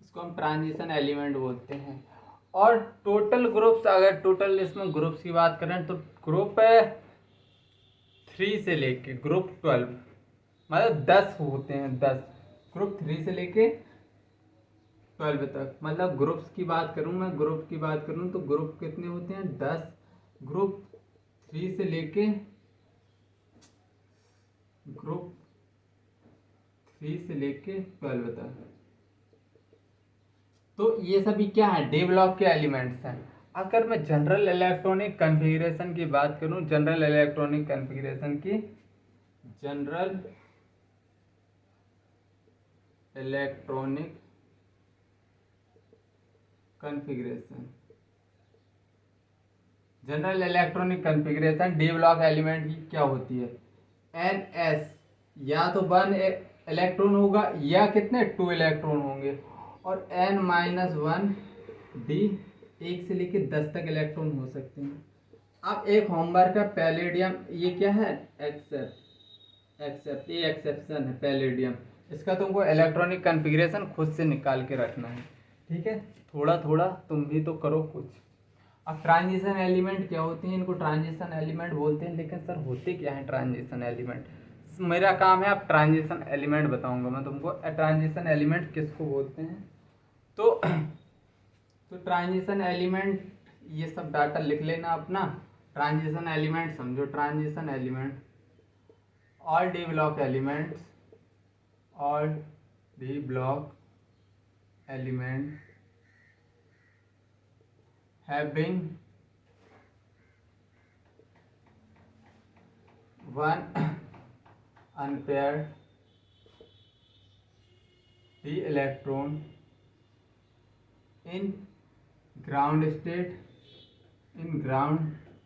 इसको हम ट्रांजिशन एलिमेंट बोलते हैं। और टोटल ग्रुप्स, अगर टोटल इसमें ग्रुप्स की बात करें तो ग्रुप 3 से लेके ग्रुप 12, मतलब 10 होते हैं, 10 ग्रुप 3 से लेके 12 तक। मतलब ग्रुप्स की बात करूं, मैं ग्रुप की बात करूं तो ग्रुप कितने होते हैं? 10। ग्रुप 3 से लेके 12 तक। तो ये सभी क्या है? डी ब्लॉक के एलिमेंट्स हैं। अगर मैं जनरल इलेक्ट्रॉनिक कॉन्फ़िगरेशन की बात करूं, general electronic configuration D block element की क्या होती है? NS या तो 1 इलेक्ट्रॉन होगा या कितने 2 इलेक्ट्रॉन होंगे, और N-1 D 1 से लेके 10 तक इलेक्ट्रॉन हो सकते हैं। अब एक होमवर्क है पैलेडियम, ये क्या है? एक्सेप्ट, ये एक्सेप्शन है पैलेडियम, इसका तुमको इलेक्ट्रॉनिक कॉन्फ़िगरेशन खुद से निकाल के रखना है, ठीक है। थोड़ा थोड़ा तुम भी तो करो कुछ। अब ट्रांजिशन एलिमेंट क्या होते हैं? इनको ट्रांजिशन एलिमेंट बोलते हैं, लेकिन सर होते क्या है ट्रांजिशन एलिमेंट? मेरा काम है अब ट्रांजिशन एलिमेंट बताऊंगा मैं तुमको, ट्रांजिशन एलिमेंट किसको बोलते हैं। तो ट्रांजिशन एलिमेंट, ये सब डाटा लिख लेना अपना। ट्रांजिशन एलिमेंट समझो, transition element all D block having one unpaired d electron in ground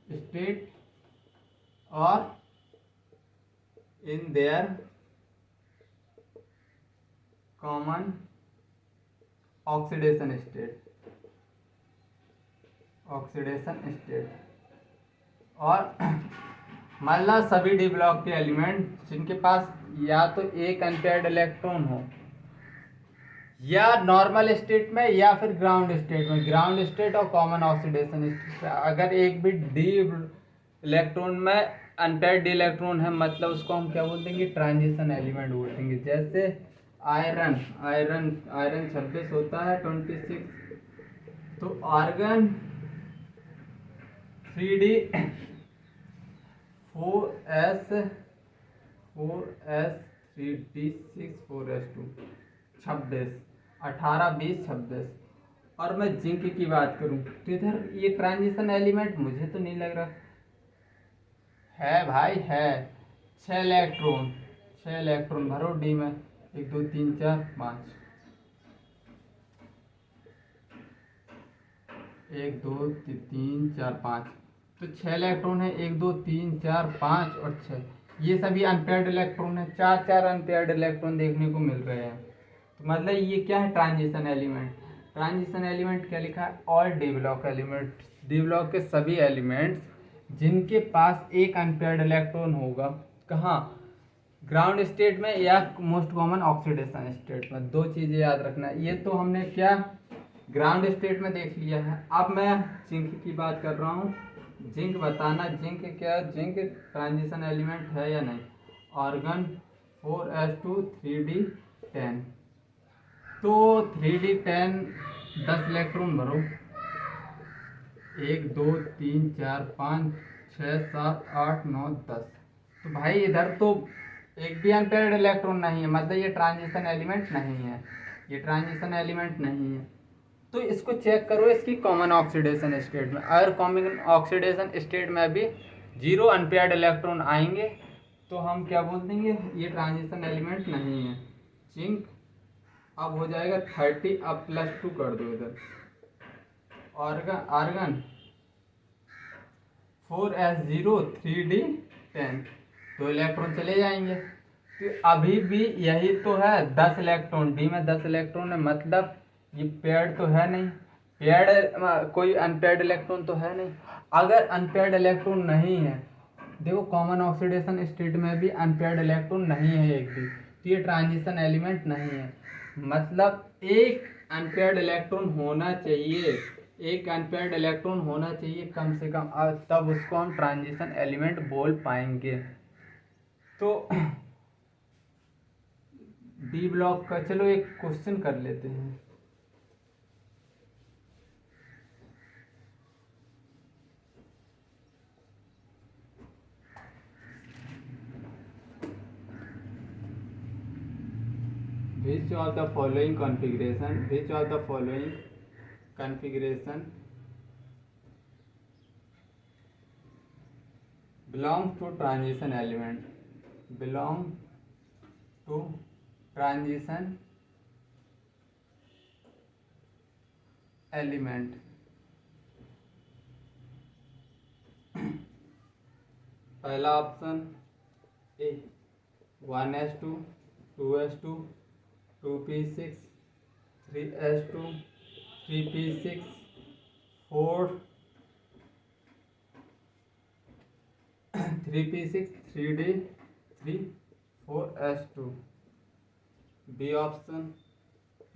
state or in their common oxidation state और मतलब सभी डी ब्लॉक के एलिमेंट जिनके पास या तो एक अनपेयर्ड इलेक्ट्रॉन हो या नॉर्मल स्टेट में या फिर ग्राउंड स्टेट और कॉमन ऑक्सीडेशन स्टेट में अगर एक भी डी इलेक्ट्रॉन में अनपेयर्ड डी इलेक्ट्रॉन है मतलब उसको हम क्या बोल देंगे, ट्रांजिशन एलिमेंट बोल देंगे। जैसे आयरन 26 होता है 26, तो argon 3D 4s 3d6 4s2 26 18 20 26। और मैं जिंक की बात करूं तो इधर ये ट्रांजिशन एलिमेंट मुझे तो नहीं लग रहा है भाई, है 6 इलेक्ट्रॉन भरो डी में 1 2 3 4 5 1 2 3 4 5 तो 6 इलेक्ट्रॉन है 1 2 3 4 5 और 6, ये सभी अनपेयर्ड इलेक्ट्रॉन है, 4 अनपेयर्ड इलेक्ट्रॉन देखने को मिल रहे हैं। तो मतलब ये क्या है, ट्रांजिशन एलिमेंट क्या लिखा है, all D block element, D block के सभी एलिमेंट्स जिनके पास एक अनपेयर्ड इलेक्ट्रॉन होगा, कहाँ, ग्राउंड स्टेट में या मोस्ट कॉमन ऑक्सीडेशन स्टेट में। दो चीज़ें याद रखना, ये तो हमने क्या ग्राउंड स्टेट में देख लिया है। अब मैं जिंक की बात कर रहा हूँ, जिंक बताना, जिंक ट्रांजिशन एलिमेंट है या नहीं। ऑर्गन 4s2 3d10, तो 3d10 10 इलेक्ट्रॉन भरो 1 2 3 4 5 6 7 8 9 10। तो भाई इधर तो एक भी अनपेयर्ड इलेक्ट्रॉन नहीं है, मतलब ये ट्रांजिशन एलिमेंट नहीं है। तो इसको चेक करो इसकी कॉमन ऑक्सीडेशन स्टेट में, अगर कॉमन ऑक्सीडेशन स्टेट में भी 0 अनपेयर्ड इलेक्ट्रॉन आएंगे तो हम क्या बोल देंगे, ये ट्रांजिशन एलिमेंट नहीं है। जिंक अब हो जाएगा 30, अब +2 कर दो इधर। आर्गन 4s0 3d10, 2 इलेक्ट्रॉन चले जाएंगे। तो अभी भी यही तो है 10 इलेक्ट्रॉन, डी में 10 इलेक्ट्रॉन है, मतलब ये पेयर्ड तो है नहीं, पेयर्ड कोई अनपेयर्ड इलेक्ट्रॉन तो है नहीं। अगर अनपेयर्ड इलेक्ट्रॉन नहीं है, देखो कॉमन ऑक्सीडेशन स्टेट में भी अनपेयर्ड इलेक्ट्रॉन नहीं है एक भी, तो ये ट्रांजिशन एलिमेंट नहीं है। मतलब एक अनपेयर्ड इलेक्ट्रॉन होना चाहिए कम से कम, तब उसको हम ट्रांजिशन एलिमेंट बोल पाएंगे। तो डी ब्लॉक का चलो एक क्वेश्चन कर लेते हैं। Which of the following configuration belongs to transition element? पहला option A 1s2 2s2 2p6 3s2 3p6 4 3p6 3d3 4s2। B option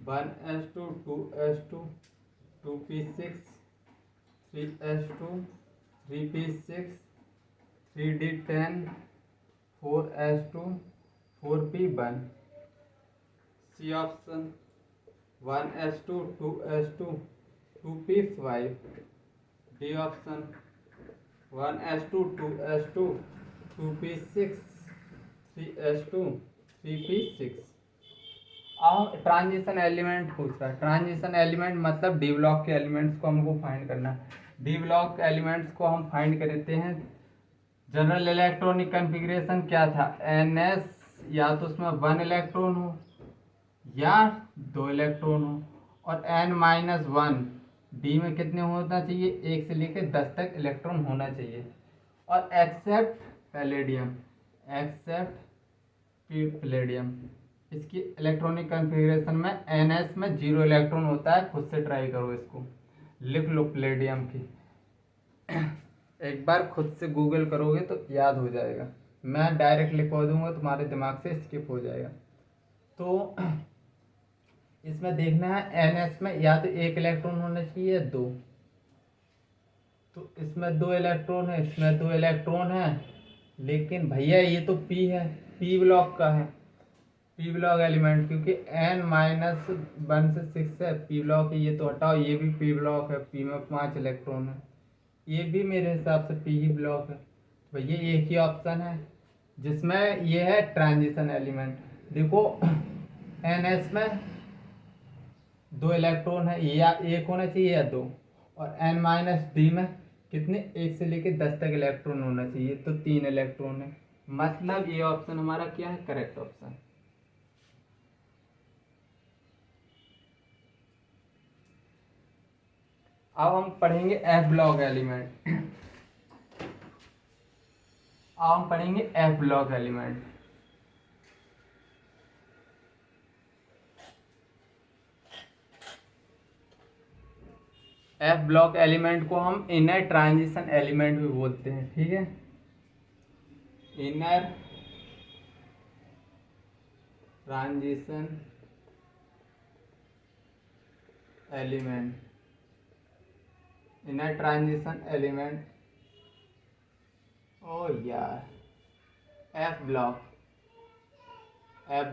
1s2 2s2 2p6 3s2 3p6 3d10 4s2 4p1। C option 1s2 2s2 2p5। D option 1s2 2s2 2p6 3s2 3p6। अब हम transition element पूछ रहा है। Transition element मतलब D block के elements को हमको find करना है। डी ब्लॉक एलिमेंट्स को हम फाइंड करते हैं। जनरल इलेक्ट्रॉनिक कन्फिग्रेशन क्या था, NS, या तो उसमें 1 इलेक्ट्रॉन हो या 2 इलेक्ट्रॉन हो, और N-1 डी में कितने होना चाहिए, 1 से लेकर 10 तक इलेक्ट्रॉन होना चाहिए। और एक्सेप्ट पैलेडियम, एक्सेप्ट पैलेडियम, इसकी इलेक्ट्रॉनिक कन्फिग्रेशन में NS में 0 इलेक्ट्रॉन होता है। खुद से ट्राई करो, इसको लिख लो प्लेडियम की। एक बार खुद से गूगल करोगे तो याद हो जाएगा, मैं डायरेक्ट लिखवा दूंगा, तुम्हारे दिमाग से स्किप हो जाएगा। तो इसमें देखना है NS में या तो 1 इलेक्ट्रॉन होना चाहिए या 2। तो इसमें 2 इलेक्ट्रॉन है, इसमें 2 इलेक्ट्रॉन है, लेकिन भैया ये तो P है, P ब्लॉक का है, P ब्लॉक एलिमेंट, क्योंकि N-1 से 6 है, P ब्लॉक है, ये तो हटाओ, ये भी P ब्लॉक है, P में 5 इलेक्ट्रॉन है, ये भी मेरे हिसाब से P ही ब्लॉक है। तो ये एक ही ऑप्शन है जिसमें ये है ट्रांजिशन एलिमेंट। देखो NS में 2 इलेक्ट्रॉन है, या 1 होना चाहिए या 2, और N-D में कितने, 1 से लेकर 10 तक इलेक्ट्रॉन होना चाहिए, तो 3 इलेक्ट्रॉन है। मतलब ये ऑप्शन हमारा क्या है, करेक्ट ऑप्शन। अब हम पढ़ेंगे F ब्लॉक एलिमेंट। अब हम पढ़ेंगे F block element. F block element को हम इनर ट्रांजिशन एलिमेंट भी बोलते हैं, ठीक है। Inner transition element, inner transition element, ओ यार, F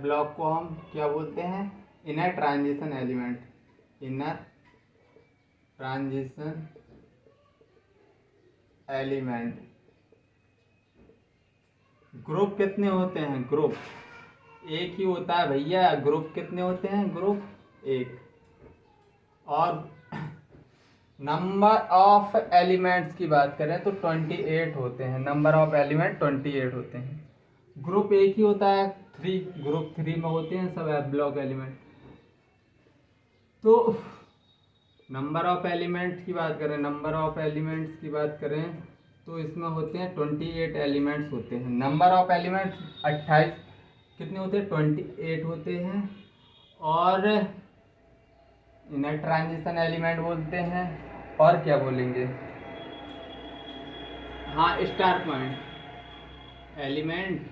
ब्लॉक को हम क्या बोलते हैं, inner transition element, inner transition element. Group कितने होते हैं, ग्रुप एक ही होता है भैया। ग्रुप कितने होते हैं, ग्रुप 1। और नंबर ऑफ एलिमेंट्स की बात करें तो 28 होते हैं, नंबर ऑफ एलिमेंट 28 होते हैं। ग्रुप एक ही होता है 3, ग्रुप 3 में होते हैं सब F ब्लॉक एलिमेंट। तो नंबर ऑफ एलिमेंट्स की बात करें, नंबर ऑफ एलिमेंट्स की बात करें तो इसमें होते हैं 28 एलिमेंट्स होते हैं। नंबर ऑफ एलिमेंट्स 28 कितने होते हैं, 28 होते हैं। और इनर ट्रांजिशन एलिमेंट बोलते हैं, और क्या बोलेंगे, हाँ star point element,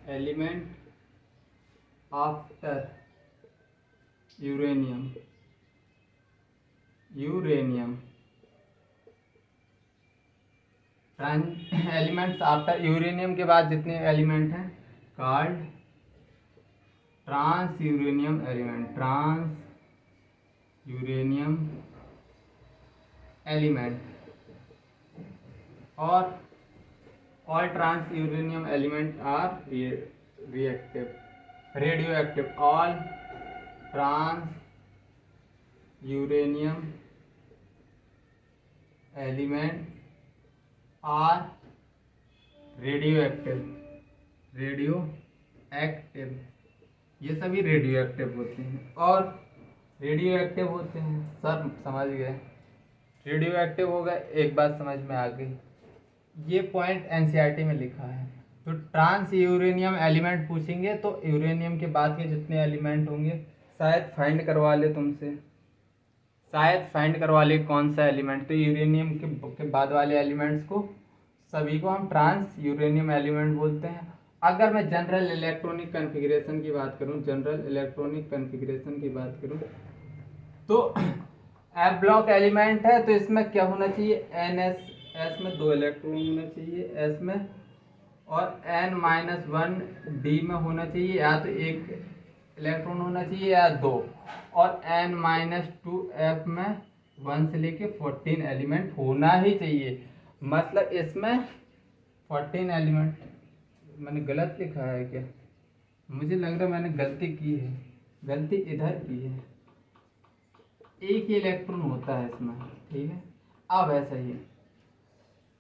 element after uranium, uranium elements after uranium के बाद जितने एलिमेंट हैं called transuranium element, transuranium element. और all transuranium element are reactive, radioactive. All transuranium element are radioactive, radioactive, ये सभी radio active होते हैं। और रेडियो एक्टिव होते हैं, सर समझ गए, रेडियो एक्टिव हो गए, एक बात समझ में आ गई, ये पॉइंट NCERT में लिखा है। तो ट्रांस यूरेनियम एलिमेंट पूछेंगे तो यूरेनियम के बाद के जितने एलिमेंट होंगे, शायद फाइंड करवा ले तुमसे, शायद फाइंड करवा ले कौन सा एलिमेंट, तो यूरेनियम के बाद वाले एलिमेंट्स को सभी को हम ट्रांस यूरेनियम एलिमेंट बोलते हैं। अगर मैं जनरल इलेक्ट्रॉनिक कन्फिग्रेशन की बात करूं, जनरल इलेक्ट्रॉनिक कन्फिग्रेशन की बात करूं तो F ब्लॉक एलिमेंट है, तो इसमें क्या होना चाहिए, NS, S में 2 इलेक्ट्रॉन होना चाहिए S में, और N-1 D में होना चाहिए, या तो 1 इलेक्ट्रॉन होना चाहिए या 2, और N-2 F में 1 से लेके 14 एलिमेंट होना ही चाहिए। मतलब इसमें 14 एलिमेंट, मैंने गलत लिखा है क्या, मुझे लग रहा है मैंने गलती की है, गलती इधर की है। एक ही इलेक्ट्रॉन होता है इसमें, ठीक है। अब ऐसा ही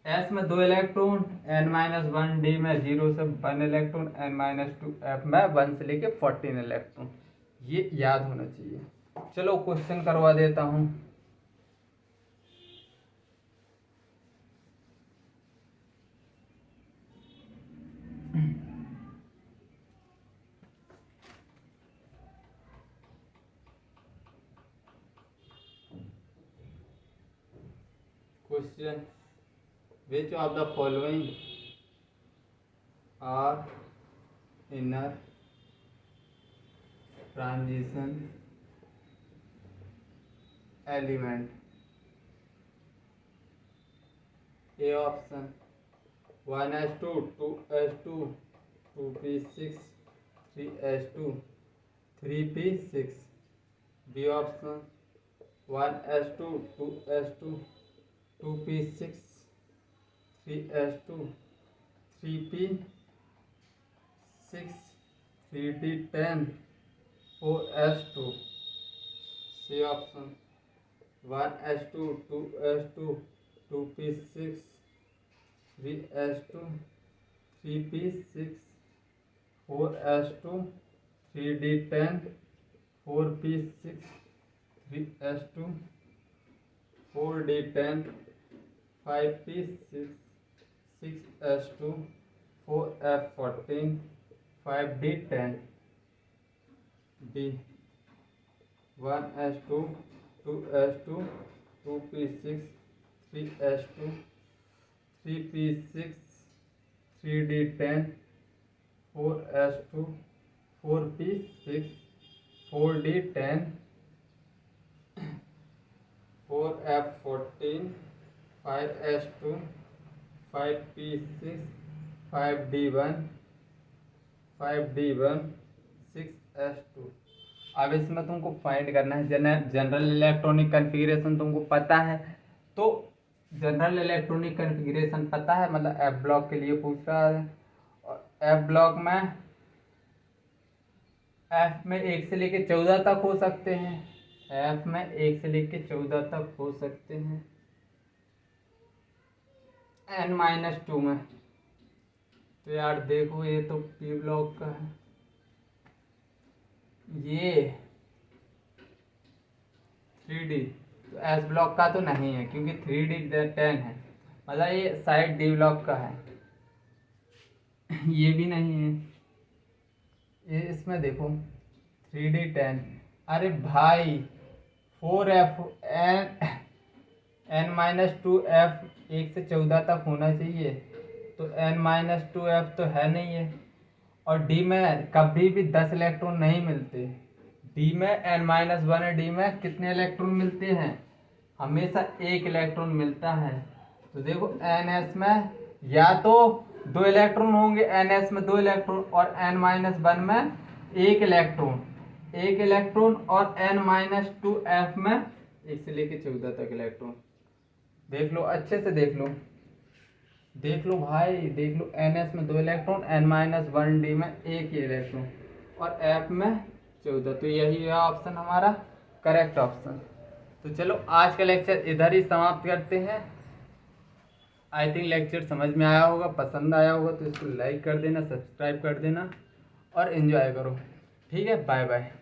एस में 2 इलेक्ट्रॉन, n-1, डी में 0 से 1 इलेक्ट्रॉन, n-2, एफ में 1 से लेके 14 इलेक्ट्रॉन। ये याद होना चाहिए। चलो क्वेश्चन करवा देता हूँ। Question: which of the following are inner transition element? A option 1s2, 2s2, 2p6, 3s2, 3p6. B option 1s2, 2s2, 2p6, 3s2, 3p6, 3d10, 4s2. C option 1s2, 2s2, 2p6, 3s2, 3p6, 4s2, 3d10, 4p6, 3s2, 4d10, 5p6, 6s2, 4f14, 5d10. D 1s2, 2s2, 2p6, 3s2, 3p6, 3d10, 4s2, 4p6, 4d10, 4f14, 5s2, 5p6, 5d1, 5d1, 6s2। अब इसमें तुमको find करना है general electronic configuration तुमको पता है। तो general electronic configuration पता है, मतलब एफ ब्लॉक के लिए पूछ रहा है। और एफ ब्लॉक में एफ में 1 से लेके 14 तक हो सकते हैं। एफ में 1 से लेके 14 तक हो सकते हैं। n-2 में तो यार देखो, ये तो पी ब्लॉक का है, ये 3D तो एस ब्लॉक का तो नहीं है क्योंकि 3D10 है, मतलब ये साइड डी ब्लॉक का है। ये भी नहीं है। ये इसमें देखो 3D10, अरे भाई 4F n-2F 1 से 14 तक होना चाहिए, तो n-2F तो है नहीं है। और डी में कभी भी 10 इलेक्ट्रॉन नहीं मिलते। डी में n-1 डी में कितने इलेक्ट्रॉन मिलते हैं? हमेशा 1 इलेक्ट्रॉन मिलता है। तो देखो ns में या तो 2 इलेक्ट्रॉन होंगे, ns में 2 इलेक्ट्रॉन, और n-1 में 1 इलेक्ट्रॉन, 1 इलेक्ट्रॉन, और n-2f में 1 से लेके 14 तक इलेक्ट्रॉन। देख लो, अच्छे से देख लो, देख लो भाई, देख लो। ns में 2 इलेक्ट्रॉन, n-1 डी में 1 ही इलेक्ट्रॉन, और f में 14। तो यही है ऑप्शन हमारा करेक्ट ऑप्शन। तो चलो आज का लेक्चर इधर ही समाप्त करते हैं। आई थिंक लेक्चर समझ में आया होगा, पसंद आया होगा तो इसको लाइक कर देना, सब्सक्राइब कर देना और एंजॉय करो। ठीक है, बाय बाय।